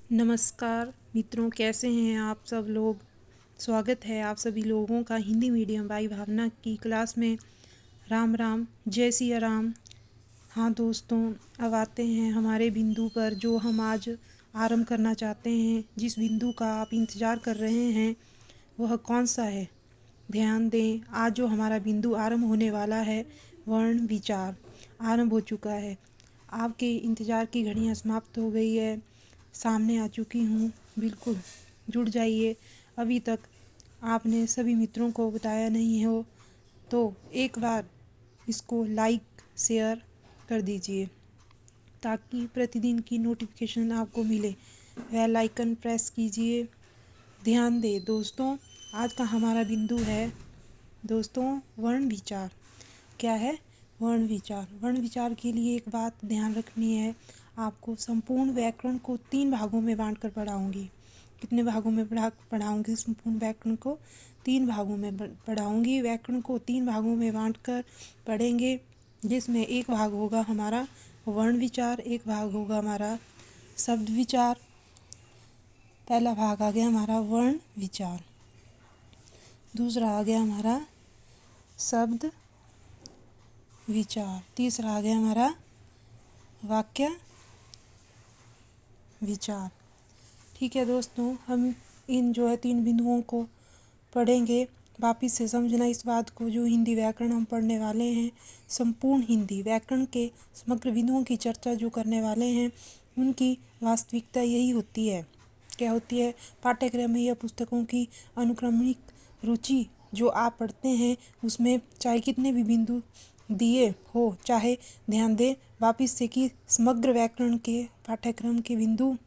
नमस्कार मित्रों, कैसे हैं आप सब लोग। स्वागत है आप सभी लोगों का हिंदी मीडियम बाई भावना की क्लास में। राम राम, जय सिया राम। हाँ दोस्तों, अब आते हैं हमारे बिंदु पर जो हम आज आरंभ करना चाहते हैं। जिस बिंदु का आप इंतज़ार कर रहे हैं वह कौन सा है, ध्यान दें। आज जो हमारा बिंदु आरंभ होने वाला है, वर्ण विचार आरंभ हो चुका है। आपके इंतज़ार की घड़ियाँ समाप्त हो गई है, सामने आ चुकी हूँ। बिल्कुल जुड़ जाइए। अभी तक आपने सभी मित्रों को बताया नहीं हो तो एक बार इसको लाइक शेयर कर दीजिए ताकि प्रतिदिन की नोटिफिकेशन आपको मिले। बेल आइकन प्रेस कीजिए। ध्यान दें दोस्तों, आज का हमारा बिंदु है दोस्तों वर्ण विचार। क्या है? वर्ण विचार। वर्ण विचार के लिए एक बात ध्यान रखनी है, आपको संपूर्ण व्याकरण को 3 भागों में बांट कर पढ़ाऊँगी। कितने भागों में पढ़ाऊँगी? संपूर्ण व्याकरण को 3 भागों में पढ़ाऊँगी। व्याकरण को 3 भागों में बांट कर पढ़ेंगे, जिसमें एक भाग होगा हमारा वर्ण विचार, एक भाग होगा हमारा शब्द विचार। पहला भाग आ गया हमारा वर्ण विचार, दूसरा आ गया हमारा शब्द विचार, तीसरा आ गया हमारा वाक्य विचार। ठीक है दोस्तों, हम इन जो है 3 बिंदुओं को पढ़ेंगे। वापिस से समझना इस बात को, जो हिंदी व्याकरण हम पढ़ने वाले हैं, संपूर्ण हिंदी व्याकरण के समग्र बिंदुओं की चर्चा जो करने वाले हैं, उनकी वास्तविकता यही होती है। क्या होती है? पाठ्यक्रम में या पुस्तकों की अनुक्रमिक रुचि जो आप पढ़ते हैं, उसमें चाहे कितने भी बिंदु दिए हो, चाहे ध्यान दें वापिस से कि समग्र व्याकरण के पाठ्यक्रम के बिंदु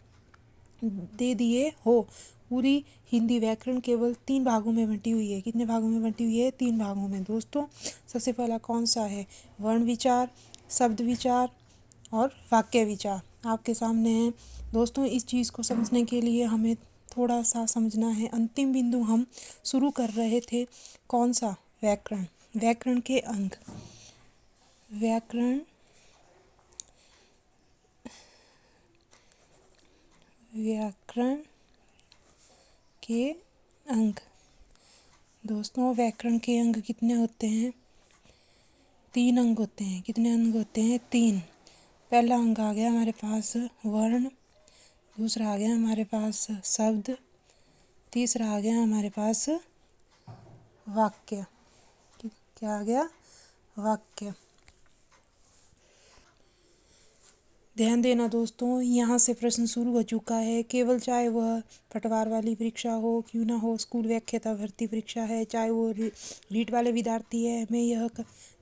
दे दिए हो। पूरी हिंदी व्याकरण केवल 3 भागों में बंटी हुई है। कितने भागों में बंटी हुई है? 3 भागों में दोस्तों। सबसे पहला कौन सा है? वर्ण विचार, शब्द विचार और वाक्य विचार आपके सामने है दोस्तों। इस चीज़ को समझने के लिए हमें थोड़ा सा समझना है। अंतिम बिंदु हम शुरू कर रहे थे कौन सा? व्याकरण। व्याकरण के अंग, व्याकरण व्याकरण के अंग। दोस्तों, व्याकरण के अंग कितने होते हैं? 3 अंग होते हैं। कितने अंग होते हैं? 3। पहला अंग आ गया हमारे पास वर्ण, दूसरा आ गया हमारे पास शब्द, तीसरा आ गया हमारे पास वाक्य। क्या आ गया? वाक्य। ध्यान देना दोस्तों, यहाँ से प्रश्न शुरू हो चुका है। केवल चाहे वह पटवार वाली परीक्षा हो, क्यों ना हो, स्कूल व्याख्याता भर्ती परीक्षा है, चाहे वो रीट वाले विद्यार्थी है, मैं यह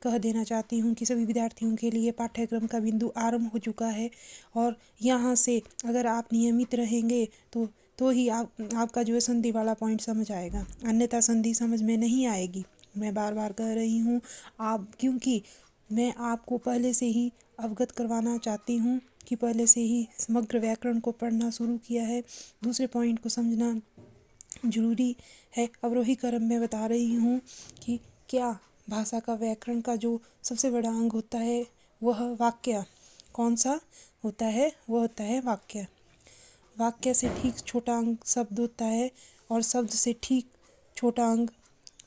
कह देना चाहती हूँ कि सभी विद्यार्थियों के लिए पाठ्यक्रम का बिंदु आरंभ हो चुका है। और यहाँ से अगर आप नियमित रहेंगे तो ही आपका जो है संधि वाला पॉइंट समझ आएगा, अन्यथा संधि समझ में नहीं आएगी। मैं बार बार कह रही हूँ आप, क्योंकि मैं आपको पहले से ही अवगत करवाना चाहती हूँ कि पहले से ही समग्र व्याकरण को पढ़ना शुरू किया है। दूसरे पॉइंट को समझना जरूरी है। अवरोही क्रम में बता रही हूँ कि क्या भाषा का व्याकरण का जो सबसे बड़ा अंग होता है वह वाक्य। कौन सा होता है? वह होता है वाक्य। वाक्य से ठीक छोटा अंग शब्द होता है, और शब्द से ठीक छोटा अंग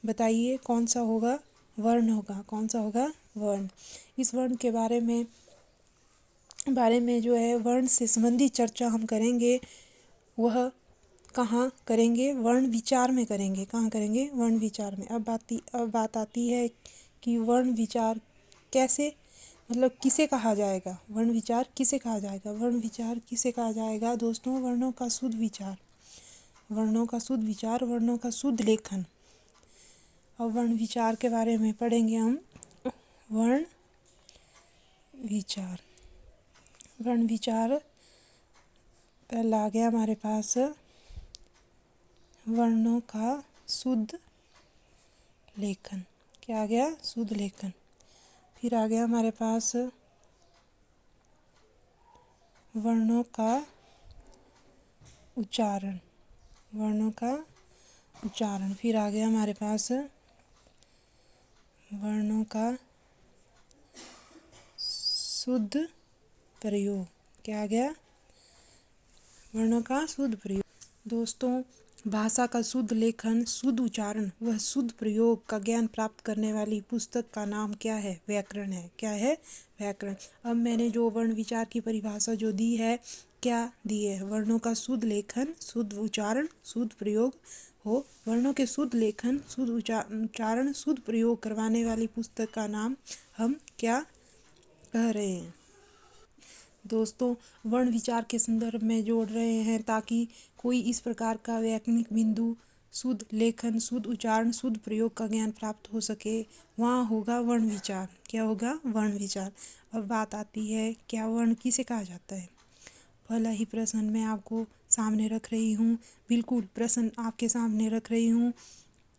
बताइए कौन सा होगा? वर्ण होगा। कौन सा होगा? वर्ण। इस वर्ण के बारे में जो है वर्ण से संबंधित चर्चा हम करेंगे, वह कहाँ करेंगे? वर्ण विचार में करेंगे। कहाँ करेंगे? वर्ण विचार में। अब बात आती है कि वर्ण विचार कैसे, मतलब किसे कहा जाएगा? वर्ण विचार किसे कहा जाएगा? वर्ण विचार किसे कहा जाएगा दोस्तों? वर्णों का शुद्ध विचार, वर्णों का शुद्ध विचार, वर्णों का शुद्ध लेखन। और वर्ण विचार के बारे में पढ़ेंगे हम। वर्ण विचार, वर्ण विचार पहला आ गया हमारे पास वर्णों का शुद्ध लेखन। क्या आ गया? शुद्ध लेखन। फिर आ गया हमारे पास वर्णों का उच्चारण, वर्णों का उच्चारण। फिर आ गया हमारे पास वर्णों का शुद्ध प्रयोग। क्या आ गया? वर्णों का शुद्ध प्रयोग। दोस्तों, भाषा का शुद्ध लेखन, शुद्ध उच्चारण व शुद्ध प्रयोग का ज्ञान प्राप्त करने वाली पुस्तक का नाम क्या है? व्याकरण है। क्या है? व्याकरण। अब मैंने जो वर्ण विचार की परिभाषा जो दी है, क्या दी है? वर्णों का शुद्ध लेखन, शुद्ध उच्चारण, शुद्ध प्रयोग हो। वर्णों के शुद्ध लेखन, शुद्ध उच्चारण, शुद्ध प्रयोग करवाने वाली पुस्तक का नाम हम क्या कह रहे हैं? दोस्तों, वर्ण विचार के संदर्भ में जोड़ रहे हैं ताकि कोई इस प्रकार का व्याकरणिक बिंदु, शुद्ध लेखन, शुद्ध उच्चारण, शुद्ध प्रयोग का ज्ञान प्राप्त हो सके, वहाँ होगा वर्ण विचार। क्या होगा? वर्ण विचार। अब बात आती है, क्या वर्ण किसे कहा जाता है? पहला ही प्रश्न मैं आपको सामने रख रही हूँ। बिल्कुल प्रश्न आपके सामने रख रही हूँ।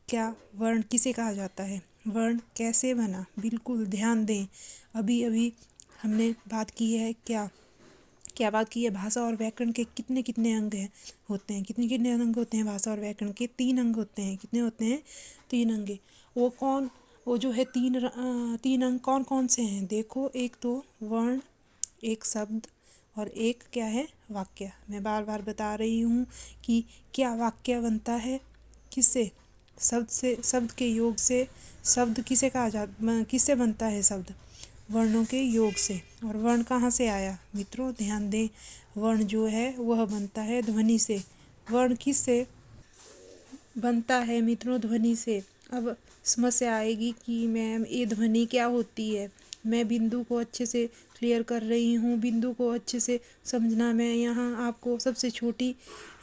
क्या वर्ण किसे कहा जाता है? वर्ण कैसे बना? बिल्कुल ध्यान दें। अभी अभी हमने बात की है, क्या क्या बात की है? भाषा और व्याकरण के कितने कितने अंग हैं होते हैं? कितने कितने अंग होते हैं भाषा और व्याकरण के? 3 अंग होते हैं। कितने होते हैं? 3 अंग। वो जो है 3 अंग कौन कौन से हैं? देखो, एक तो वर्ण, एक शब्द और एक क्या है? वाक्य। मैं बार बार बता रही हूँ कि क्या वाक्य बनता है किससे? शब्द से, शब्द के योग से। शब्द किससे बनता है शब्द? वर्णों के योग से। और वर्ण कहाँ से आया? मित्रों ध्यान दें, वर्ण जो है वह बनता है ध्वनि से। वर्ण किससे बनता है मित्रों? ध्वनि से। अब समस्या आएगी कि मैम ये ध्वनि क्या होती है? मैं बिंदु को अच्छे से क्लियर कर रही हूँ, बिंदु को अच्छे से समझना। मैं यहाँ आपको सबसे छोटी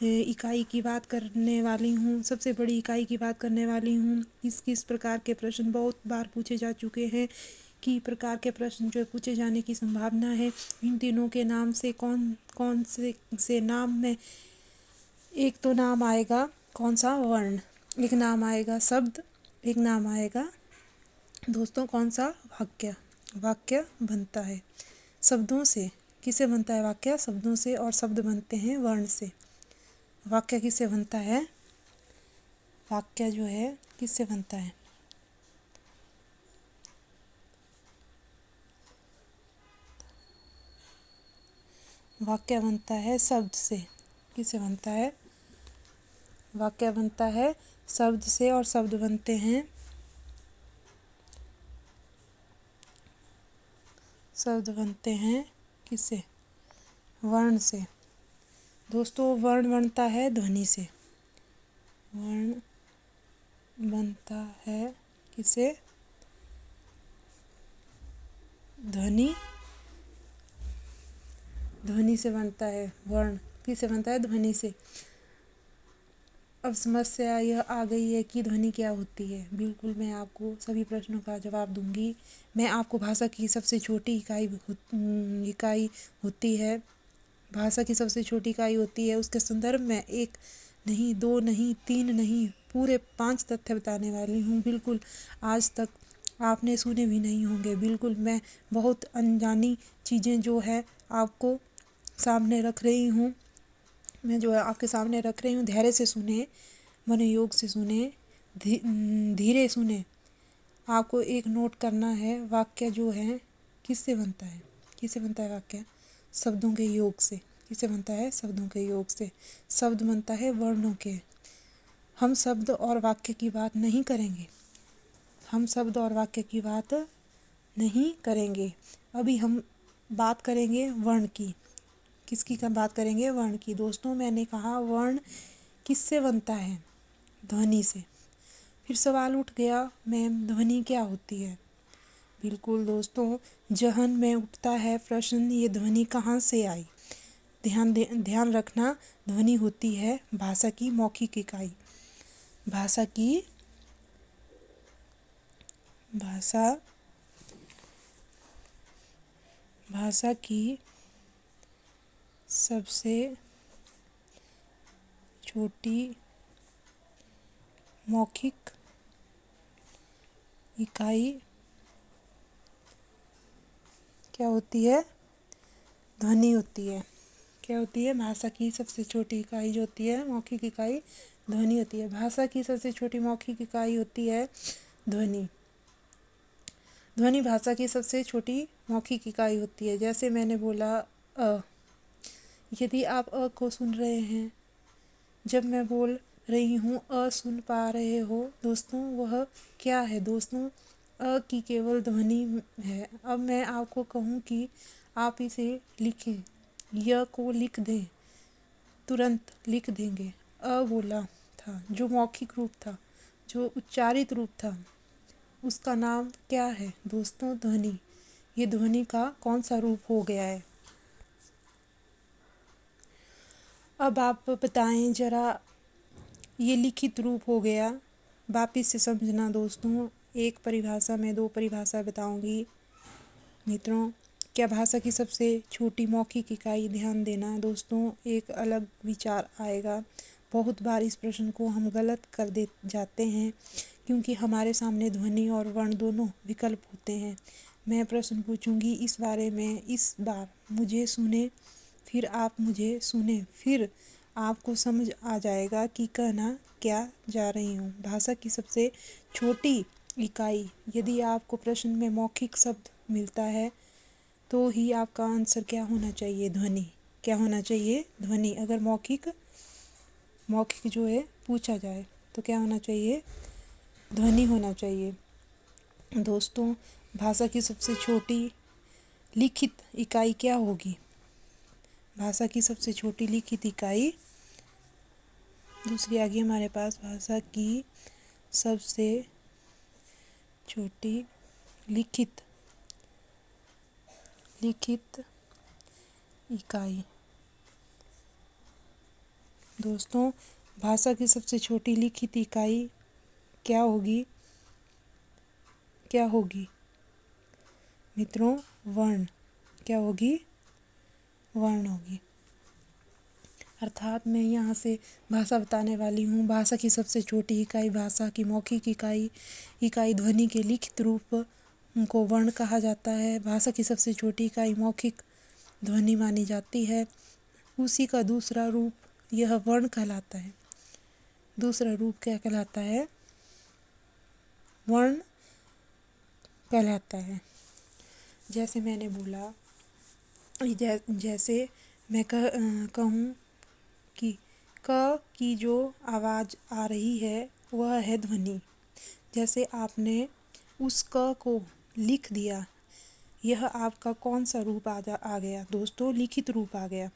इकाई की बात करने वाली हूँ, सबसे बड़ी इकाई की बात करने वाली हूँ। किस किस प्रकार के प्रश्न बहुत बार पूछे जा चुके हैं, की प्रकार के प्रश्न जो पूछे जाने की संभावना है। इन तीनों के नाम से कौन कौन से नाम में एक तो नाम आएगा कौन सा? वर्ण। एक नाम आएगा शब्द, एक नाम आएगा दोस्तों कौन सा? वाक्य। वाक्य बनता है शब्दों से। किससे बनता है वाक्य? शब्दों से। और शब्द बनते हैं वर्ण से। वाक्य किससे बनता है? वाक्य जो है किससे बनता है? वाक्य बनता है शब्द से। किससे बनता है? वाक्य बनता है शब्द से। और शब्द बनते हैं, शब्द बनते हैं किससे? वर्ण से। दोस्तों, वर्ण बनता है ध्वनि से। वर्ण बनता है किससे? ध्वनि। ध्वनि से बनता है वर्ण। किससे बनता है? ध्वनि से। अब समस्या यह आ गई है कि ध्वनि क्या होती है। बिल्कुल मैं आपको सभी प्रश्नों का जवाब दूंगी। मैं आपको भाषा की सबसे छोटी इकाई होती है, भाषा की सबसे छोटी इकाई होती है, उसके संदर्भ में 1 नहीं, 2 नहीं, 3 नहीं, पूरे 5 तथ्य बताने वाली हूँ। बिल्कुल आज तक आपने सुने भी नहीं होंगे। बिल्कुल मैं बहुत अनजानी चीज़ें जो है आपको सामने रख रही हूँ। मैं जो है आपके सामने रख रही हूँ। धैर्य से सुने, मनोयोग से सुने, धीरे सुने। आपको एक नोट करना है, वाक्य जो है किससे बनता है? किससे बनता है वाक्य? शब्दों के योग से। किससे बनता है? शब्दों के योग से। शब्द बनता है वर्णों के। हम शब्द और वाक्य की बात नहीं करेंगे। हम शब्द और वाक्य की बात नहीं करेंगे। अभी हम बात करेंगे वर्ण की। किसकी का बात करेंगे? वर्ण की। दोस्तों मैंने कहा वर्ण किससे बनता है? ध्वनि से। फिर सवाल उठ गया, मैम ध्वनि क्या होती है? बिल्कुल दोस्तों, जहन में उठता है प्रश्न, ये ध्वनि कहाँ से आई? ध्यान रखना, ध्वनि होती है भाषा की मौखिक इकाई। भाषा की भाषा भाषा की सबसे छोटी मौखिक इकाई क्या होती है? ध्वनि होती है। क्या होती है? भाषा की सबसे छोटी इकाई जो होती है, मौखिक इकाई, ध्वनि होती है। भाषा की सबसे छोटी मौखिक इकाई होती है ध्वनि। ध्वनि भाषा की सबसे छोटी मौखिक इकाई होती है। जैसे मैंने बोला यदि आप अ को सुन रहे हैं, जब मैं बोल रही हूँ अ सुन पा रहे हो दोस्तों, वह क्या है दोस्तों? अ की केवल ध्वनि है। अब मैं आपको कहूँ कि आप इसे लिखें, य को लिख दें, तुरंत लिख देंगे। अ बोला था, जो मौखिक रूप था, जो उच्चारित रूप था, उसका नाम क्या है दोस्तों? ध्वनि। ये ध्वनि का कौन सा रूप हो गया है? अब आप बताएं जरा, ये लिखित रूप हो गया। वापिस से समझना दोस्तों, एक परिभाषा में दो परिभाषा बताऊंगी मित्रों। क्या भाषा की सबसे छोटी मौखिक इकाई? ध्यान देना दोस्तों, एक अलग विचार आएगा। बहुत बार इस प्रश्न को हम गलत कर दे जाते हैं, क्योंकि हमारे सामने ध्वनि और वर्ण दोनों विकल्प होते हैं। मैं प्रश्न पूछूंगी इस बारे में, इस बार मुझे सुने, फिर आप मुझे सुने, फिर आपको समझ आ जाएगा कि कहना क्या जा रही हूँ। भाषा की सबसे छोटी इकाई, यदि आपको प्रश्न में मौखिक शब्द मिलता है तो ही आपका आंसर क्या होना चाहिए? ध्वनि। क्या होना चाहिए? ध्वनि। अगर मौखिक जो है पूछा जाए तो क्या होना चाहिए? ध्वनि होना चाहिए। दोस्तों, भाषा की सबसे छोटी लिखित इकाई क्या होगी? भाषा की सबसे छोटी लिखित इकाई दूसरी आ गई हमारे पास। भाषा की सबसे छोटी लिखित इकाई। दोस्तों, भाषा की सबसे छोटी लिखित इकाई क्या होगी? क्या होगी मित्रों? वर्ण। क्या होगी? वर्ण होगी। अर्थात मैं यहाँ से भाषा बताने वाली हूँ। भाषा की सबसे छोटी इकाई, भाषा की मौखिक इकाई ध्वनि के लिखित रूप को वर्ण कहा जाता है। भाषा की सबसे छोटी इकाई मौखिक ध्वनि मानी जाती है। उसी का दूसरा रूप यह वर्ण कहलाता है। दूसरा रूप क्या कहलाता है? वर्ण कहलाता है। जैसे मैंने बोला, जैसे मैं कहूँ कि क की जो आवाज़ आ रही है वह है ध्वनि। जैसे आपने उस क को लिख दिया, यह आपका कौन सा रूप आ गया दोस्तों? लिखित रूप आ गया।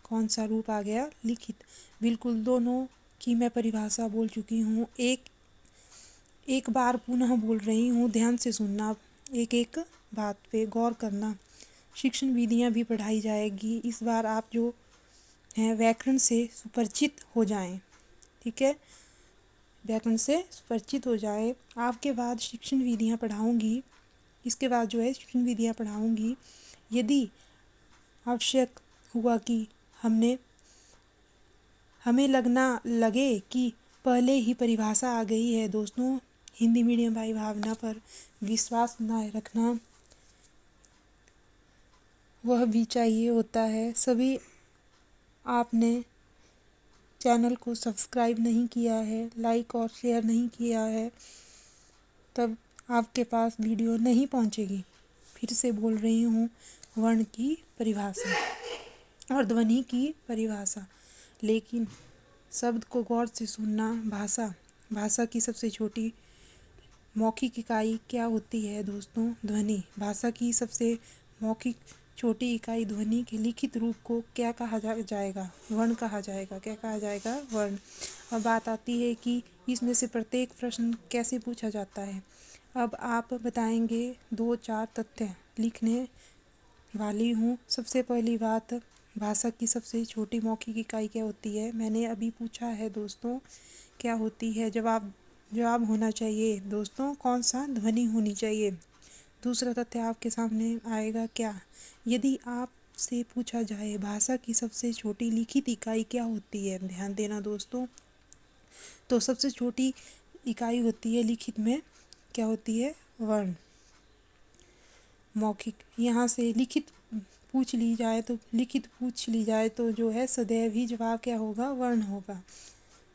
कौन सा रूप आ गया? लिखित। बिल्कुल दोनों की मैं परिभाषा बोल चुकी हूँ। एक बार पुनः बोल रही हूँ, ध्यान से सुनना, एक एक बात पे गौर करना। शिक्षण विधियाँ भी पढ़ाई जाएगी। इस बार आप जो हैं व्याकरण से सुपरिचित हो जाएं, ठीक है? व्याकरण से सुपरिचित हो जाए। आपके बाद शिक्षण विधियाँ पढ़ाऊँगी। इसके बाद जो है शिक्षण विधियाँ पढ़ाऊँगी। यदि आवश्यक हुआ कि हमें लगे कि पहले ही परिभाषा आ गई है दोस्तों, हिंदी मीडियम भाई भावना पर विश्वास न रखना, वह भी चाहिए होता है। सभी आपने चैनल को सब्सक्राइब नहीं किया है, लाइक और शेयर नहीं किया है, तब आपके पास वीडियो नहीं पहुंचेगी। फिर से बोल रही हूँ, वर्ण की परिभाषा और ध्वनि की परिभाषा, लेकिन शब्द को गौर से सुनना। भाषा की सबसे छोटी मौखिक इकाई क्या होती है दोस्तों? ध्वनि। भाषा की सबसे मौखिक छोटी इकाई ध्वनि के लिखित रूप को क्या कहा जाएगा? वर्ण कहा जाएगा। क्या कहा जाएगा? वर्ण। अब बात आती है कि इसमें से प्रत्येक प्रश्न कैसे पूछा जाता है। अब आप बताएंगे, 2-4 तथ्य लिखने वाली हूँ। सबसे पहली बात, भाषा की सबसे छोटी मौखिक इकाई क्या होती है? मैंने अभी पूछा है दोस्तों, क्या होती है? जवाब होना चाहिए दोस्तों, कौन सा? ध्वनि होनी चाहिए। दूसरा तथ्य आपके सामने आएगा, क्या? यदि आपसे पूछा जाए भाषा की सबसे छोटी लिखित इकाई क्या होती है, ध्यान देना दोस्तों, तो सबसे छोटी इकाई होती है लिखित में, क्या होती है? वर्ण। मौखिक, यहाँ से लिखित पूछ ली जाए तो जो है सदैव ही जवाब क्या होगा? वर्ण होगा।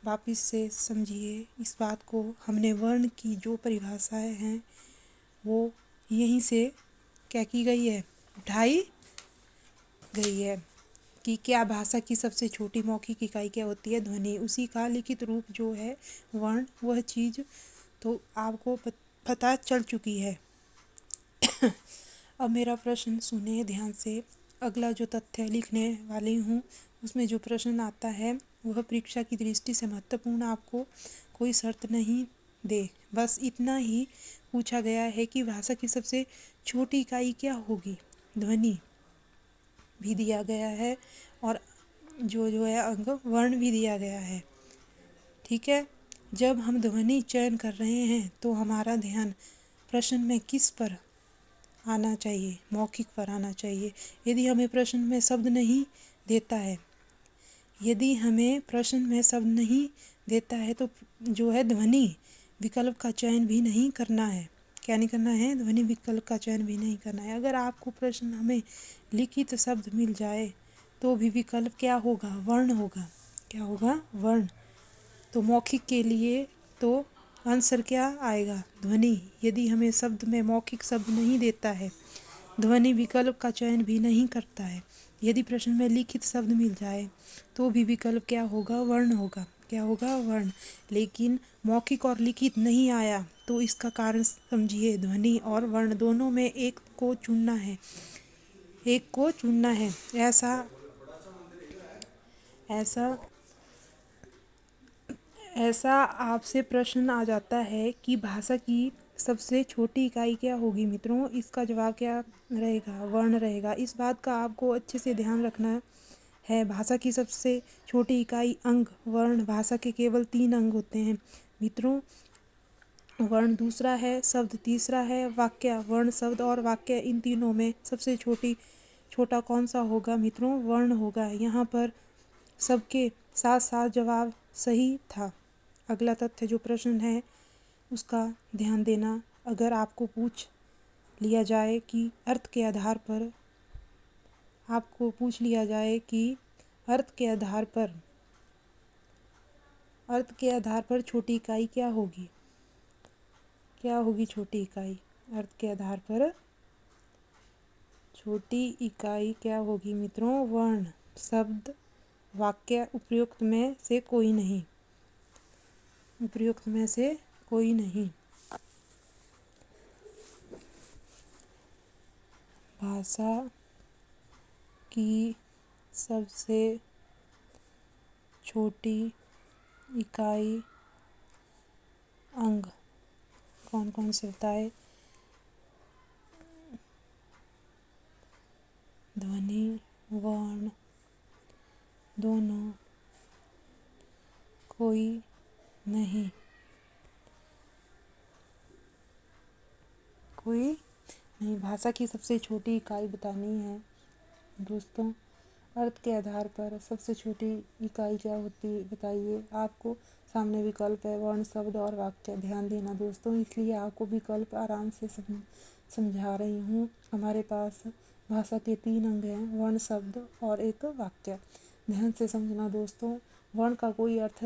वापिस से समझिए इस बात को। हमने वर्ण की जो परिभाषाएं हैं वो यहीं से क्या की गई है? उठाई गई है। कि क्या भाषा की सबसे छोटी मौखिक इकाई क्या होती है? ध्वनि। उसी का लिखित रूप जो है वर्ण, वह चीज़ तो आपको पता चल चुकी है। अब मेरा प्रश्न सुने ध्यान से। अगला जो तथ्य लिखने वाली हूँ उसमें जो प्रश्न आता है वह परीक्षा की दृष्टि से महत्वपूर्ण, आपको कोई शर्त नहीं दे, बस इतना ही पूछा गया है कि भाषा की सबसे छोटी इकाई क्या होगी? ध्वनि भी दिया गया है और जो है अंग वर्ण भी दिया गया है। ठीक है। जब हम ध्वनि चयन कर रहे हैं तो हमारा ध्यान प्रश्न में किस पर आना चाहिए? मौखिक पर आना चाहिए। यदि हमें प्रश्न में शब्द नहीं देता है, यदि हमें प्रश्न में शब्द नहीं देता है तो जो है ध्वनि विकल्प का चयन भी नहीं करना है। क्या नहीं करना है? ध्वनि विकल्प का चयन भी नहीं करना है। अगर आपको प्रश्न हमें लिखित शब्द मिल जाए तो भी विकल्प क्या होगा? वर्ण होगा। क्या होगा? वर्ण। तो मौखिक के लिए तो आंसर क्या आएगा? ध्वनि। यदि हमें शब्द में मौखिक शब्द नहीं देता है, ध्वनि विकल्प का चयन भी नहीं करता है, यदि प्रश्न में लिखित शब्द मिल जाए तो भी विकल्प क्या होगा? वर्ण होगा। क्या होगा? वर्ण। लेकिन मौखिक और लिखित नहीं आया तो इसका कारण समझिए। ध्वनि और वर्ण दोनों में एक को चुनना है, एक को चुनना है। ऐसा ऐसा ऐसा आपसे प्रश्न आ जाता है कि भाषा की सबसे छोटी इकाई क्या होगी? मित्रों, इसका जवाब क्या रहेगा? वर्ण रहेगा। इस बात का आपको अच्छे से ध्यान रखना है। भाषा की सबसे छोटी इकाई अंग, वर्ण। भाषा के केवल 3 अंग होते हैं मित्रों। वर्ण दूसरा है, शब्द तीसरा है, वाक्य। वर्ण, शब्द और वाक्य, इन तीनों में सबसे छोटा कौन सा होगा मित्रों? वर्ण होगा। यहाँ पर सबके साथ साथ जवाब सही था। अगला तथ्य जो प्रश्न है उसका ध्यान देना। अगर आपको पूछ लिया जाए कि अर्थ के आधार पर अर्थ के आधार पर छोटी इकाई क्या होगी? क्या होगी छोटी इकाई? अर्थ के आधार पर छोटी इकाई क्या होगी मित्रों? वर्ण, शब्द, वाक्य। उपर्युक्त में से कोई नहीं। उपर्युक्त में से कोई नहीं। भाषा की सबसे छोटी इकाई अंग कौन कौन से होता है? ध्वनि, वर्ण, दोनों, कोई नहीं। कोई नहीं। भाषा की सबसे छोटी इकाई बतानी है दोस्तों। अर्थ के आधार पर सबसे छोटी इकाई क्या होती है बताइए। आपको सामने विकल्प है, वर्ण, शब्द और वाक्य। ध्यान देना दोस्तों, इसलिए आपको विकल्प आराम से समझा रही हूँ। हमारे पास भाषा के 3 अंग हैं, वर्ण, शब्द और एक वाक्य। ध्यान से समझना दोस्तों। वर्ण का कोई अर्थ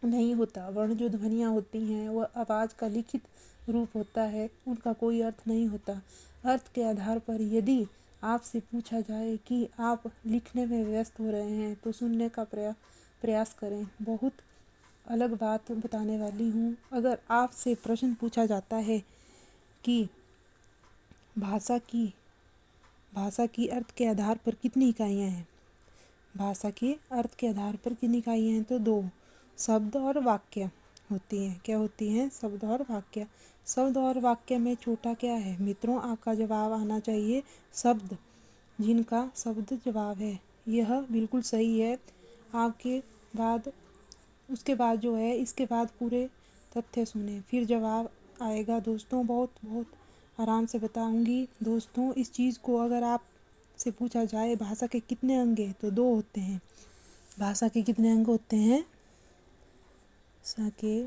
नहीं होता। वर्ण जो ध्वनियाँ होती हैं वह आवाज़ का लिखित रूप होता है, उनका कोई अर्थ नहीं होता। अर्थ के आधार पर यदि आपसे पूछा जाए कि आप लिखने में व्यस्त हो रहे हैं तो सुनने का प्रयास करें। बहुत अलग बात बताने वाली हूँ। अगर आपसे प्रश्न पूछा जाता है कि भाषा की अर्थ के आधार पर कितनी इकाइयाँ हैं, भाषा के अर्थ के आधार पर कितनी इकाइयाँ हैं, तो 2, शब्द और वाक्य होती हैं। क्या होती हैं? शब्द और वाक्य। शब्द और वाक्य में छोटा क्या है मित्रों? आपका जवाब आना चाहिए शब्द। जिनका शब्द जवाब है यह बिल्कुल सही है। आपके बाद उसके बाद जो है इसके बाद पूरे तथ्य सुने फिर जवाब आएगा दोस्तों। बहुत बहुत आराम से बताऊंगी दोस्तों इस चीज़ को। अगर आप से पूछा जाए भाषा के कितने अंग हैं तो 2 होते हैं। भाषा के कितने अंग होते हैं? भाषा के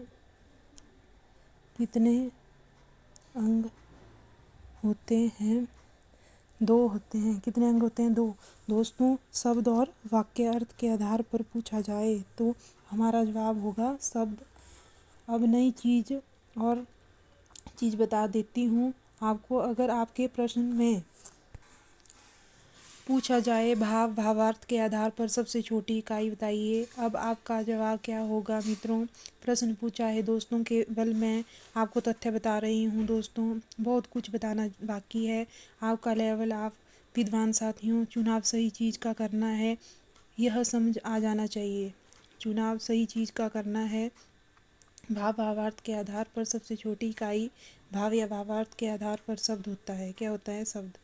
कितने अंग होते हैं? 2 होते हैं। कितने अंग होते हैं? 2 दोस्तों। शब्द और वाक्य अर्थ के आधार पर पूछा जाए तो हमारा जवाब होगा शब्द। अब नई चीज़ और चीज़ बता देती हूँ आपको। अगर आपके प्रश्न में पूछा जाए भाव भावार्थ के आधार पर सबसे छोटी इकाई बताइए। अब आपका जवाब क्या होगा मित्रों? प्रश्न पूछा है दोस्तों, केवल मैं आपको तथ्य बता रही हूँ दोस्तों, बहुत कुछ बताना बाकी है। आपका लेवल, आप विद्वान साथियों, चुनाव सही चीज़ का करना है, यह समझ आ जाना चाहिए। चुनाव सही चीज़ का करना है। भाव भावार्थ के आधार पर सबसे छोटी इकाई भाव या भावार्थ के आधार पर शब्द होता है। क्या होता है? शब्द।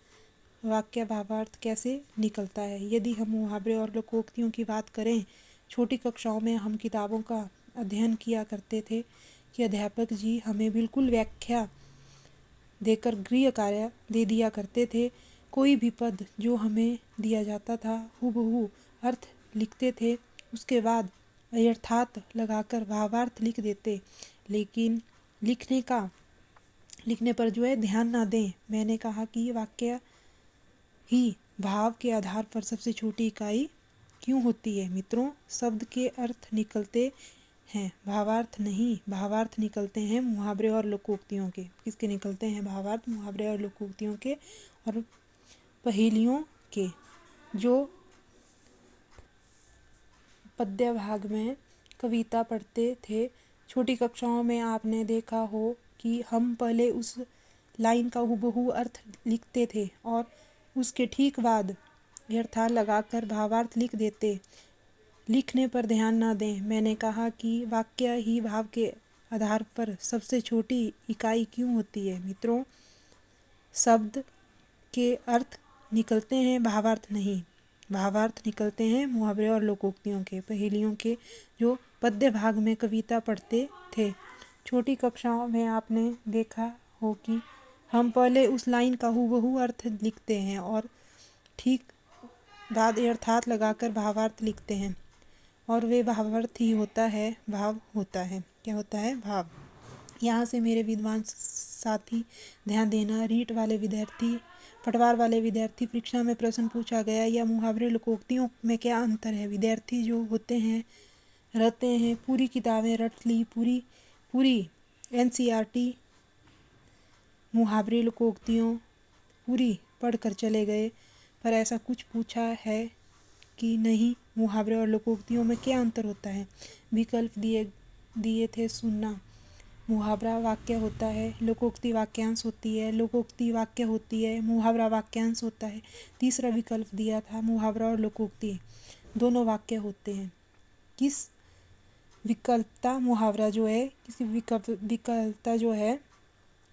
वाक्य भावार्थ कैसे निकलता है? यदि हम मुहावरे और लोकोक्तियों की बात करें, छोटी कक्षाओं में हम किताबों का अध्ययन किया करते थे कि अध्यापक जी हमें बिल्कुल व्याख्या देकर गृह कार्य दे दिया करते थे। कोई भी पद जो हमें दिया जाता था हूबहू अर्थ लिखते थे, उसके बाद अर्थात लगाकर भावार्थ लिख देते। लेकिन लिखने पर जो है ध्यान ना दें। मैंने कहा कि वाक्य ही भाव के आधार पर सबसे छोटी इकाई क्यों होती है मित्रों? शब्द के अर्थ निकलते हैं, भावार्थ नहीं। भावार्थ निकलते हैं मुहावरे और लोकोक्तियों के। किसके निकलते हैं भावार्थ? मुहावरे और लोकोक्तियों के और पहेलियों के। जो पद्य भाग में कविता पढ़ते थे, छोटी कक्षाओं में आपने देखा हो कि हम पहले उस लाइन का हूबहू अर्थ लिखते थे और उसके ठीक बाद यथार्थ लगाकर भावार्थ लिख देते। लिखने पर ध्यान ना दें। मैंने कहा कि वाक्य ही भाव के आधार पर सबसे छोटी इकाई क्यों होती है मित्रों? शब्द के अर्थ निकलते हैं, भावार्थ नहीं। भावार्थ निकलते हैं मुहावरे और लोकोक्तियों के, पहेलियों के, जो पद्य भाग में कविता पढ़ते थे। छोटी कक्षाओं में आपने देखा हो कि हम पहले उस लाइन का हूबहू अर्थ लिखते हैं और ठीक बाद अर्थात लगाकर भावार्थ लिखते हैं, और वे भावार्थ ही होता है, भाव होता है। क्या होता है? भाव। यहाँ से मेरे विद्वान साथी ध्यान देना, रीट वाले विद्यार्थी, पटवार वाले विद्यार्थी, परीक्षा में प्रश्न पूछा गया या मुहावरे लोकोक्तियों में क्या अंतर है? विद्यार्थी जो होते हैं रहते हैं पूरी किताबें रट ली, पूरी एनसीईआरटी मुहावरे लोकोक्तियों पूरी पढ़ कर चले गए, पर ऐसा कुछ पूछा है कि नहीं, मुहावरे और लोकोक्तियों में क्या अंतर होता है? विकल्प दिए थे सुनना। मुहावरा वाक्य होता है, लोकोक्ति वाक्यांश होती है, लोकोक्ति वाक्य होती है, मुहावरा वाक्यांश होता है। तीसरा विकल्प दिया था मुहावरा और लोकोक्ति दोनों वाक्य होते हैं। किस विकल्पता मुहावरा जो है, किसी विकल्पता जो है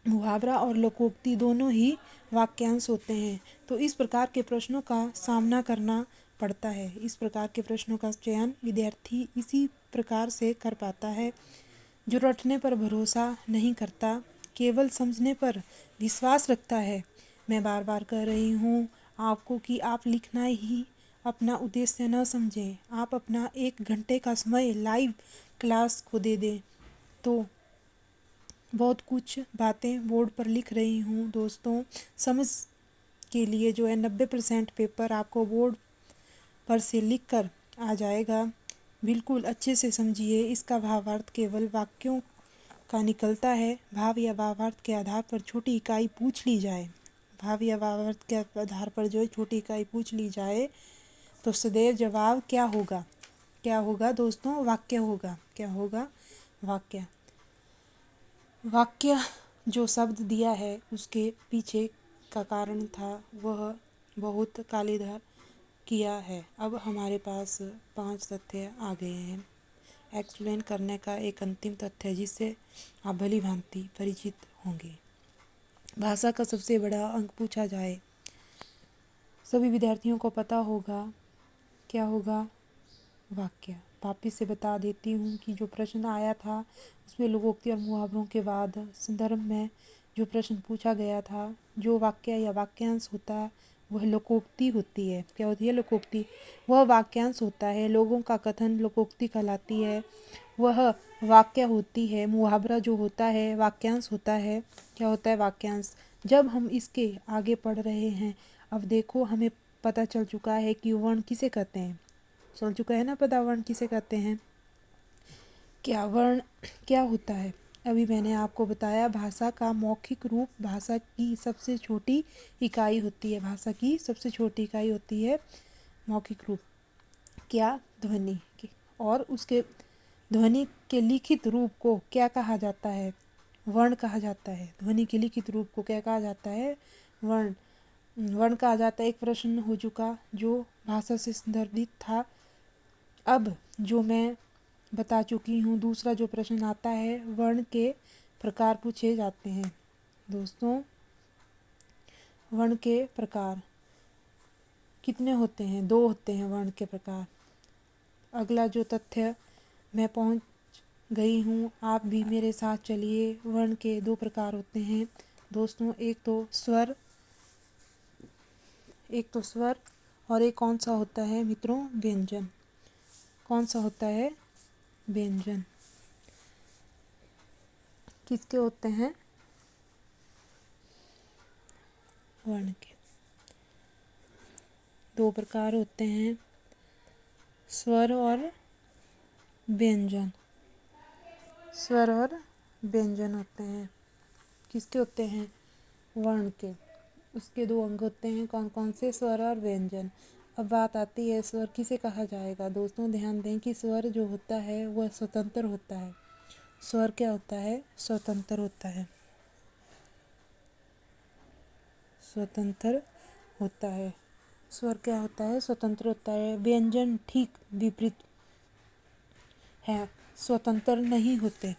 मुहावरा और लोकोक्ति दोनों ही वाक्यांश होते हैं। तो इस प्रकार के प्रश्नों का सामना करना पड़ता है। इस प्रकार के प्रश्नों का चयन विद्यार्थी इसी प्रकार से कर पाता है। जो रटने पर भरोसा नहीं करता, केवल समझने पर विश्वास रखता है। मैं बार बार कह रही हूँ आपको कि आप लिखना ही अपना उद्देश्य न समझें। आप अपना 1 घंटे का समय लाइव क्लास को दे दें तो बहुत कुछ बातें बोर्ड पर लिख रही हूँ दोस्तों, समझ के लिए जो है 90% पेपर आपको बोर्ड पर से लिख कर आ जाएगा। बिल्कुल अच्छे से समझिए। इसका भावार्थ केवल वाक्यों का निकलता है। भाव या भावार्थ के आधार पर छोटी इकाई पूछ ली जाए, भाव या भावार्थ के आधार पर जो है छोटी इकाई पूछ ली जाए तो सदैव जवाब क्या होगा? क्या होगा दोस्तों? वाक्य होगा। क्या होगा? वाक्य। वाक्य जो शब्द दिया है उसके पीछे का कारण था वह बहुत कालीधर किया है। अब हमारे पास 5 तथ्य आ गए हैं एक्सप्लेन करने का। एक अंतिम तथ्य जिससे आप भली भांति परिचित होंगे। भाषा का सबसे बड़ा अंक पूछा जाए, सभी विद्यार्थियों को पता होगा क्या होगा? वाक्य। वापिस से बता देती हूँ कि जो प्रश्न आया था उसमें लोकोक्ति और मुहावरों के बाद संदर्भ में जो प्रश्न पूछा गया था, जो वाक्य या वाक्यांश होता वह लोकोक्ति होती है। क्या होती है? लोकोक्ति। वह वाक्यांश होता है, लोगों का कथन लोकोक्ति कहलाती है, वह वाक्य होती है। मुहावरा जो होता है वाक्यांश होता है। क्या होता है? वाक्यांश। जब हम इसके आगे पढ़ रहे हैं, अब देखो हमें पता चल चुका है कि वर्ण किसे कहते हैं। चल चुका है ना पता वर्ण किसे कहते हैं? क्या वर्ण क्या होता है? अभी मैंने आपको बताया भाषा का मौखिक रूप भाषा की सबसे छोटी इकाई होती है। भाषा की सबसे छोटी इकाई होती है मौखिक रूप, क्या? ध्वनि की। और उसके ध्वनि के लिखित रूप को क्या कहा जाता है? वर्ण कहा जाता है। ध्वनि के लिखित रूप को क्या कहा जाता है? वर्ण। वर्ण कहा जाता है। एक प्रश्न हो चुका जो भाषा से संदर्भित था। अब जो मैं बता चुकी हूँ, दूसरा जो प्रश्न आता है, वर्ण के प्रकार पूछे जाते हैं। दोस्तों, वर्ण के प्रकार कितने होते हैं? 2 होते हैं वर्ण के प्रकार। अगला जो तथ्य मैं पहुँच गई हूँ, आप भी मेरे साथ चलिए। वर्ण के 2 प्रकार होते हैं दोस्तों, एक तो स्वर और एक कौन सा होता है मित्रों? व्यंजन। कौन सा होता है? व्यंजन। किसके होते हैं? वर्ण के 2 प्रकार होते हैं, स्वर और व्यंजन। स्वर और व्यंजन होते हैं। किसके होते हैं? वर्ण के। उसके 2 अंग होते हैं, कौन कौन से? स्वर और व्यंजन। अब बात आती है स्वर किसे कहा जाएगा। दोस्तों ध्यान दें कि स्वर जो होता है वह स्वतंत्र होता है। स्वर क्या होता है? स्वतंत्र होता है। स्वतंत्र होता है। स्वर क्या होता है? स्वतंत्र होता है। व्यंजन ठीक विपरीत है, स्वतंत्र नहीं होते।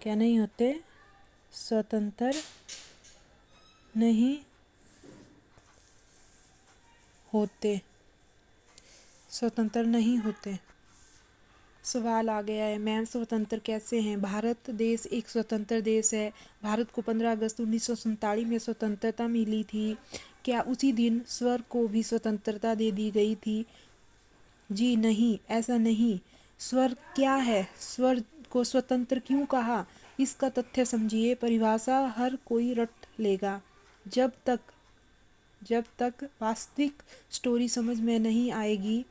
क्या नहीं होते? स्वतंत्र नहीं होते। स्वतंत्र नहीं होते। सवाल आ गया है, मैम स्वतंत्र कैसे हैं? भारत देश एक स्वतंत्र देश है। भारत को 15 अगस्त 1947 में स्वतंत्रता मिली थी। क्या उसी दिन स्वर को भी स्वतंत्रता दे दी गई थी? जी नहीं, ऐसा नहीं। स्वर क्या है? स्वर को स्वतंत्र क्यों कहा? इसका तथ्य समझिए। परिभाषा हर कोई रट लेगा। जब तक वास्तविक स्टोरी समझ में नहीं आएगी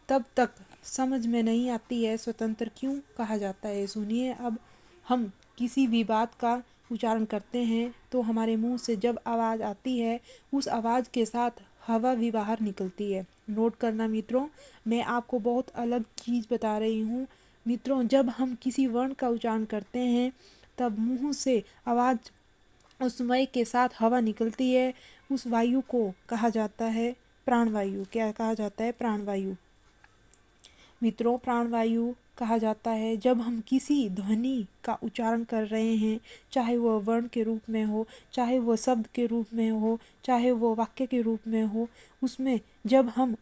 तब तक समझ में नहीं आती है स्वतंत्र क्यों कहा जाता है। सुनिए, अब हम किसी भी बात का उच्चारण करते हैं तो हमारे मुंह से जब आवाज़ आती है उस आवाज़ के साथ हवा भी बाहर निकलती है। नोट करना मित्रों, मैं आपको बहुत अलग चीज़ बता रही हूँ। मित्रों, जब हम किसी वर्ण का उच्चारण करते हैं तब मुंह से आवाज़ उस समय के साथ हवा निकलती है। उस वायु को कहा जाता है प्राणवायु। क्या कहा जाता है? प्राणवायु। मित्रों, प्राणवायु कहा जाता है जब हम किसी ध्वनि का उच्चारण कर रहे हैं, चाहे वह वर्ण के रूप में हो, चाहे वह शब्द के रूप में हो, चाहे वह वाक्य के रूप में हो, उसमें जब हम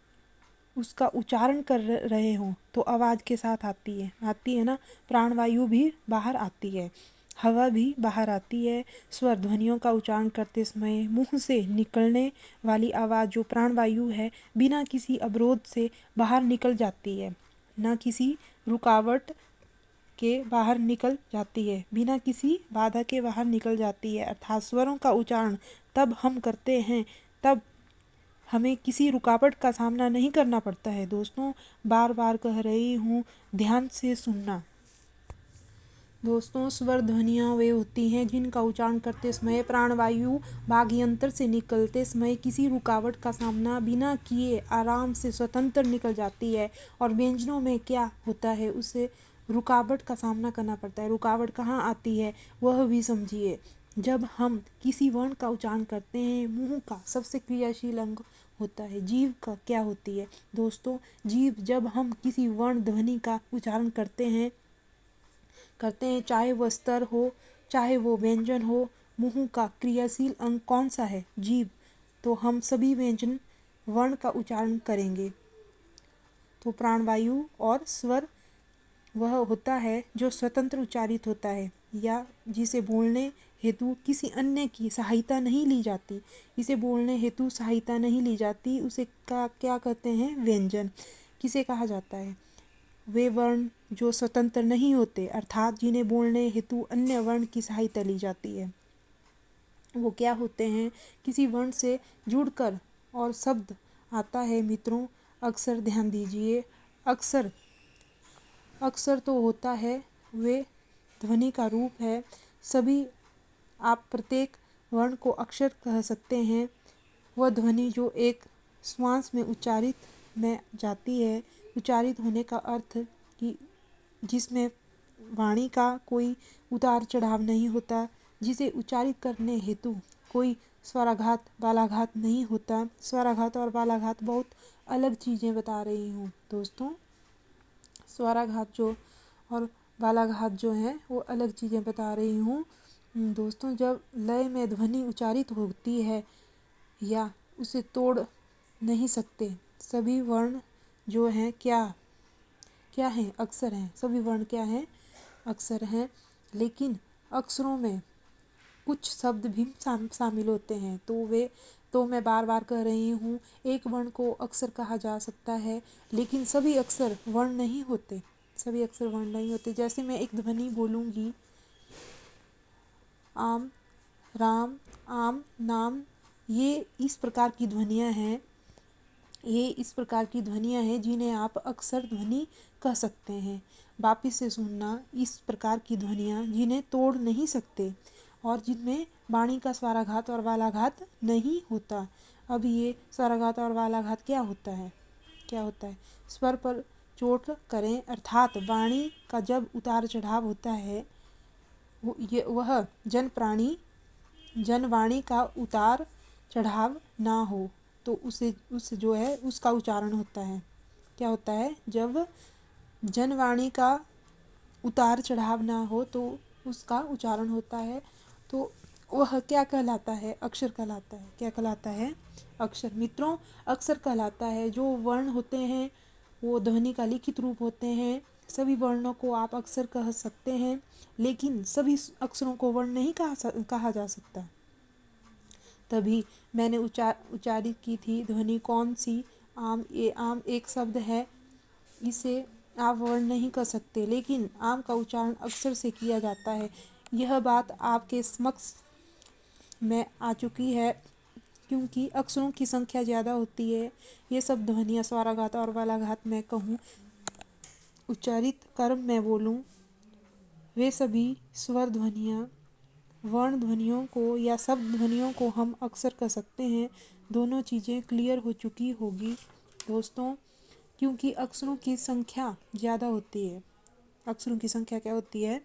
उसका उच्चारण कर रहे हों तो आवाज़ के साथ आती है ना। प्राणवायु भी बाहर आती है, हवा भी बाहर आती है। स्वर ध्वनियों का उच्चारण करते समय मुंह से निकलने वाली आवाज़ जो प्राणवायु है बिना किसी अवरोध से बाहर निकल जाती है, ना किसी रुकावट के बाहर निकल जाती है, बिना किसी बाधा के बाहर निकल जाती है। अर्थात स्वरों का उच्चारण तब हम करते हैं तब हमें किसी रुकावट का सामना नहीं करना पड़ता है। दोस्तों, बार बार कह रही हूँ, ध्यान से सुनना। दोस्तों, स्वर ध्वनियाँ वे होती हैं जिनका उच्चारण करते समय प्राणवायु वाग्यंत्र से निकलते समय किसी रुकावट का सामना बिना किए आराम से स्वतंत्र निकल जाती है। और व्यंजनों में क्या होता है? उसे रुकावट का सामना करना पड़ता है। रुकावट कहाँ आती है वह भी समझिए। जब हम किसी वर्ण का उच्चारण करते हैं, मुंह का सबसे क्रियाशील अंग होता है। जीभ का क्या होती है? दोस्तों, जीभ जब हम किसी वर्ण ध्वनि का उच्चारण करते हैं चाहे वह स्तर हो चाहे वो व्यंजन हो, मुंह का क्रियाशील अंग कौन सा है? जीभ। तो हम सभी व्यंजन वर्ण का उच्चारण करेंगे। तो प्राणवायु और स्वर वह होता है जो स्वतंत्र उच्चारित होता है या जिसे बोलने हेतु किसी अन्य की सहायता नहीं ली जाती। इसे बोलने हेतु सहायता नहीं ली जाती, उसे क्या कहते हैं? व्यंजन। किसे कहा जाता है? वे वर्ण जो स्वतंत्र नहीं होते, अर्थात जिन्हें बोलने हेतु अन्य वर्ण की सहायता ली जाती है। वो क्या होते हैं? किसी वर्ण से जुड़कर और शब्द आता है मित्रों, अक्सर। ध्यान दीजिए, अक्सर तो होता है वे ध्वनि का रूप है। सभी आप प्रत्येक वर्ण को अक्षर कह सकते हैं। वह ध्वनि जो एक श्वास में उच्चारित में जाती है। उच्चारित होने का अर्थ कि जिसमें वाणी का कोई उतार चढ़ाव नहीं होता, जिसे उच्चारित करने हेतु कोई स्वराघात बालाघात नहीं होता। स्वराघात और बालाघात बहुत अलग चीज़ें बता रही हूँ दोस्तों। स्वराघात जो और बालाघात जो हैं वो अलग चीज़ें बता रही हूँ दोस्तों। जब लय में ध्वनि उच्चारित होती है या उसे तोड़ नहीं सकते, सभी वर्ण जो हैं क्या क्या हैं? अक्षर हैं। सभी वर्ण क्या हैं? अक्षर हैं। लेकिन अक्षरों में कुछ शब्द भी शामिल होते हैं, तो मैं बार बार कह रही हूँ, एक वर्ण को अक्षर कहा जा सकता है, लेकिन सभी अक्षर वर्ण नहीं होते। सभी अक्षर वर्ण नहीं होते। जैसे मैं एक ध्वनि बोलूँगी आम, राम, आम, नाम, ये इस प्रकार की ध्वनियाँ हैं। ये इस प्रकार की ध्वनियाँ हैं जिन्हें आप अक्षर ध्वनि कह सकते हैं। वापिस से सुनना, इस प्रकार की ध्वनियाँ जिन्हें तोड़ नहीं सकते और जिनमें वाणी का स्वराघात और बालाघात नहीं होता। अब ये स्वराघात और बालाघात क्या होता है? क्या होता है? स्वर पर चोट करें, अर्थात वाणी का जब उतार चढ़ाव होता है, वह जन प्राणी जनवाणी का उतार चढ़ाव ना हो, तो उस जो है उसका उच्चारण होता है। क्या होता है? जब जनवाणी का उतार चढ़ाव ना हो तो उसका उच्चारण होता है। तो वह क्या कहलाता है? अक्षर कहलाता है। क्या कहलाता है? अक्षर। मित्रों, अक्षर कहलाता है जो वर्ण होते हैं वो ध्वनि का लिखित रूप होते हैं। सभी वर्णों को आप अक्षर कह सकते हैं, लेकिन सभी अक्षरों को वर्ण नहीं कहा जा सकता। तभी मैंने उच्चारित की थी ध्वनि कौन सी? आम। ये आम एक शब्द है, इसे आप वर्ण नहीं कर सकते, लेकिन आम का उच्चारण अक्षर से किया जाता है। यह बात आपके समक्ष में आ चुकी है, क्योंकि अक्षरों की संख्या ज़्यादा होती है। ये सब ध्वनियाँ स्वराघात और बालाघात में कहूँ, उच्चारित कर्म में बोलूँ, वे सभी स्वर ध्वनियाँ वर्ण ध्वनियों को या शब्द ध्वनियों को हम अक्सर कह सकते हैं। दोनों चीज़ें क्लियर हो चुकी होगी दोस्तों, क्योंकि अक्षरों की संख्या ज़्यादा होती है। अक्षरों की संख्या क्या होती है?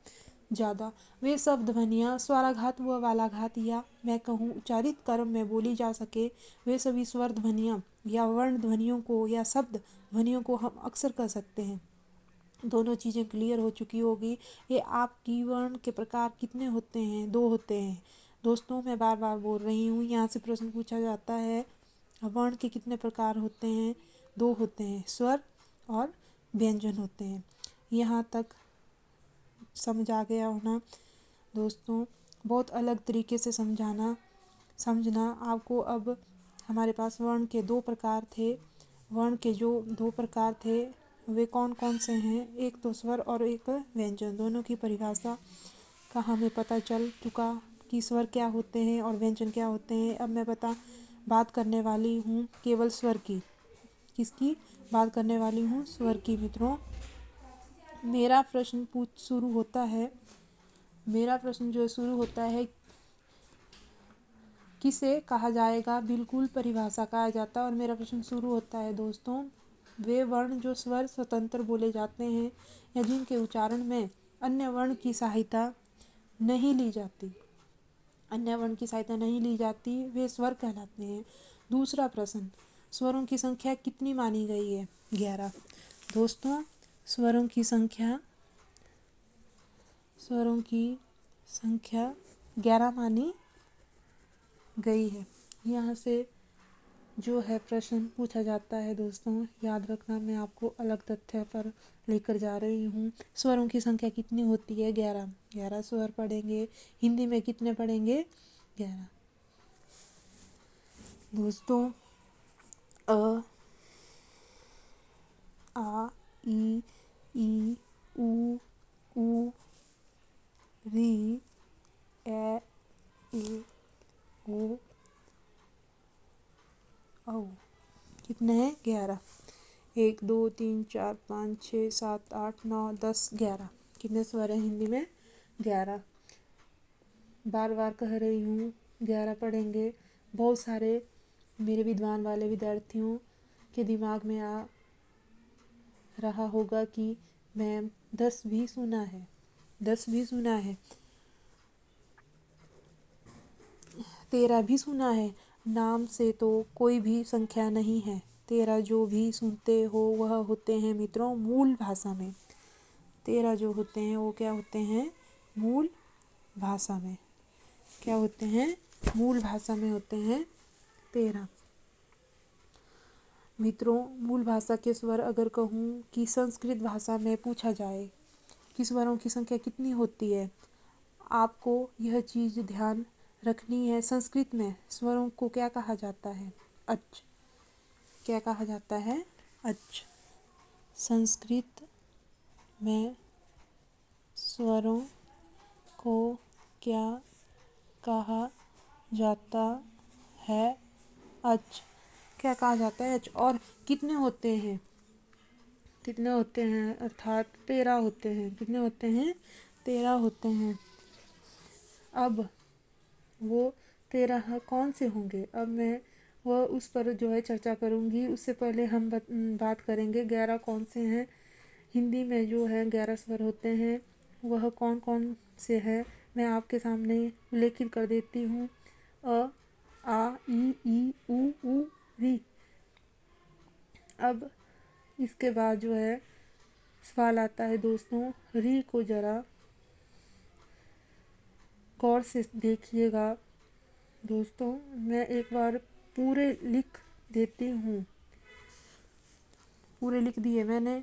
ज़्यादा। वे सब ध्वनियाँ स्वराघात व बालाघात या मैं कहूँ उच्चारित कर्म में बोली जा सके, वे सभी स्वर ध्वनियाँ या वर्ण ध्वनियों को या शब्द ध्वनियों को हम अक्सर कह सकते हैं। दोनों चीज़ें क्लियर हो चुकी होगी। ये आपकी वर्ण के प्रकार कितने होते हैं? 2 होते हैं दोस्तों। मैं बार बार बोल रही हूँ, यहाँ से प्रश्न पूछा जाता है वर्ण के कितने प्रकार होते हैं? 2 होते हैं, स्वर और व्यंजन होते हैं। यहाँ तक समझ आ गया होना दोस्तों। बहुत अलग तरीके से समझना आपको। अब हमारे पास वर्ण के 2 प्रकार थे। वर्ण के जो 2 प्रकार थे वे कौन कौन से हैं? एक तो स्वर और एक व्यंजन। दोनों की परिभाषा का हमें पता चल चुका कि स्वर क्या होते हैं और व्यंजन क्या होते हैं। अब मैं बात करने वाली हूँ केवल स्वर की। किसकी बात करने वाली हूँ? स्वर की। मित्रों, मेरा प्रश्न शुरू होता है। मेरा प्रश्न जो शुरू होता है, किसे कहा जाएगा बिल्कुल परिभाषा कहा जाता है। और मेरा प्रश्न शुरू होता है दोस्तों, वे वर्ण जो स्वर स्वतंत्र बोले जाते हैं या जिनके उच्चारण में अन्य वर्ण की सहायता नहीं ली जाती, अन्य वर्ण की सहायता नहीं ली जाती, वे स्वर कहलाते हैं। दूसरा प्रश्न, स्वरों की संख्या कितनी मानी गई है? 11 दोस्तों। स्वरों की संख्या 11 मानी गई है। यहाँ से जो है प्रश्न पूछा जाता है दोस्तों, याद रखना, मैं आपको अलग तथ्य पर लेकर जा रही हूँ। स्वरों की संख्या कितनी होती है? 11। 11 स्वर पढ़ेंगे। हिंदी में कितने पढ़ेंगे? 11 दोस्तों। अ, आ, ई, उ, री, ए, ओ, औ। कितने हैं? 11। 1 2 3 4 5 6 7 8 9 10 11। कितने स्वर हैं हिंदी में? 11 बार बार कह रही हूँ 11 पढ़ेंगे। बहुत सारे मेरे विद्वान वाले विद्यार्थियों के दिमाग में आ रहा होगा कि मैम 10 भी सुना है, 10 भी सुना है, 13 भी सुना है। नाम से तो कोई भी संख्या नहीं है। 13 जो भी सुनते हो वह होते हैं मित्रों मूल भाषा में। 13 जो होते हैं वो क्या होते हैं? मूल भाषा में क्या होते हैं? मूल भाषा में होते हैं 13। मित्रों मूल भाषा के स्वर अगर कहूँ कि संस्कृत भाषा में पूछा जाए कि स्वरों की संख्या कितनी होती है, आपको यह चीज़ ध्यान रखनी है। संस्कृत में स्वरों को क्या कहा जाता है? अच। क्या कहा जाता है? अच। संस्कृत में स्वरों को क्या कहा जाता है? अच। क्या कहा जाता है? अच। और कितने होते हैं? कितने होते हैं? अर्थात 13 होते हैं। कितने होते हैं? 13 होते हैं। अब वो 13 कौन से होंगे? अब मैं वह उस पर जो है चर्चा करूँगी। उससे पहले हम बात करेंगे 11 कौन से हैं। हिंदी में जो है 11 स्वर होते हैं वह कौन कौन से हैं मैं आपके सामने उल्लेखित कर देती हूँ। अ, आ, ई, उ, री। अब इसके बाद जो है सवाल आता है दोस्तों, री को ज़रा गौर से देखिएगा। दोस्तों मैं एक बार पूरे लिख देती हूँ। पूरे लिख दिए मैंने,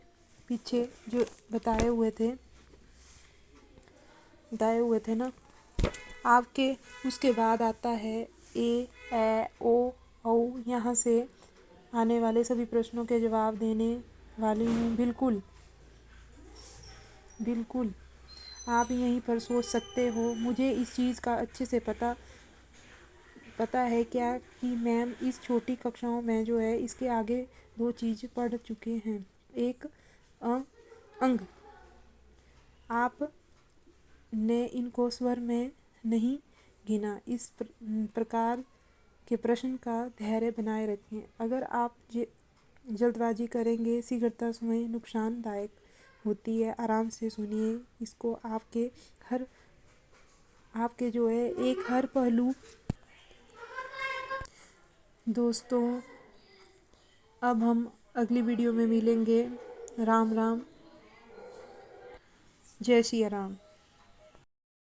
पीछे जो बताए हुए थे ना आपके। उसके बाद आता है ए, ओ, औ। यहाँ से आने वाले सभी प्रश्नों के जवाब देने वाली हूँ। बिल्कुल बिल्कुल आप यहीं पर सोच सकते हो। मुझे इस चीज़ का अच्छे से पता है क्या कि मैम इस छोटी कक्षाओं में जो है इसके आगे 2 चीज़ पढ़ चुके हैं। एक अंग। आप ने इनको स्वर में नहीं गिना। इस प्रकार के प्रश्न का धैर्य बनाए रखें। अगर आप जल्दबाजी करेंगे शीघ्रता समय नुकसानदायक होती है। आराम से सुनिए इसको। आपके जो है एक हर पहलू। दोस्तों अब हम अगली वीडियो में मिलेंगे। राम राम, जय सिया राम।